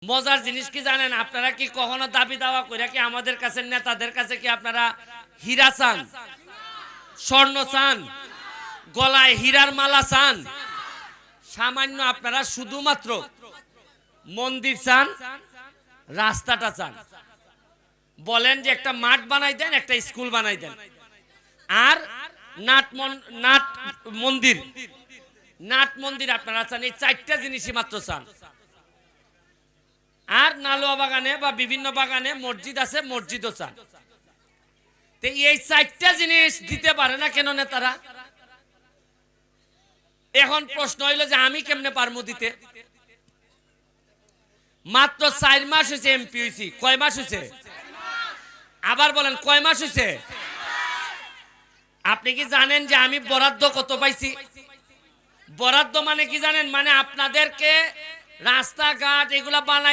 মজার জিনিস কি জানেন? আপনারা কি কখনো দাবি দাওয়া করে কি আমাদের কাছে নেতাদের কাছে কি আপনারা হীরা চান, স্বর্ণ চান, গলায় হীরার মালা চান? সামান্য আপনারা শুধুমাত্র মন্দির চান, রাস্তাটা চান। বলেন যে একটা মাঠ বানাই দেন, একটা স্কুল বানাই দেন, আর নাট মন্দির আপনারা চান। এই চারটা জিনিসই মাত্র চান। আর নালুয়া বাগানে বা বিভিন্ন বাগানে মসজিদ আছে, মসজিদও চান। তো এই চারটা জিনিস দিতে পারে না কেন নেতারা? এখন প্রশ্ন হইল যে আমি কেমনে পারমু দিতে? মাত্র 4 মাস হয়েছে এমপি হয়েছি। কয় মাস হয়েছে? আবার বলেন কয় মাস হয়েছে? আপনি কি জানেন যে আমি বরাদ্দ কত পাইছি? বরাদ্দ মানে কি জানেন? মানে আপনাদেরকে রাস্তাঘাট এগুলা বানাই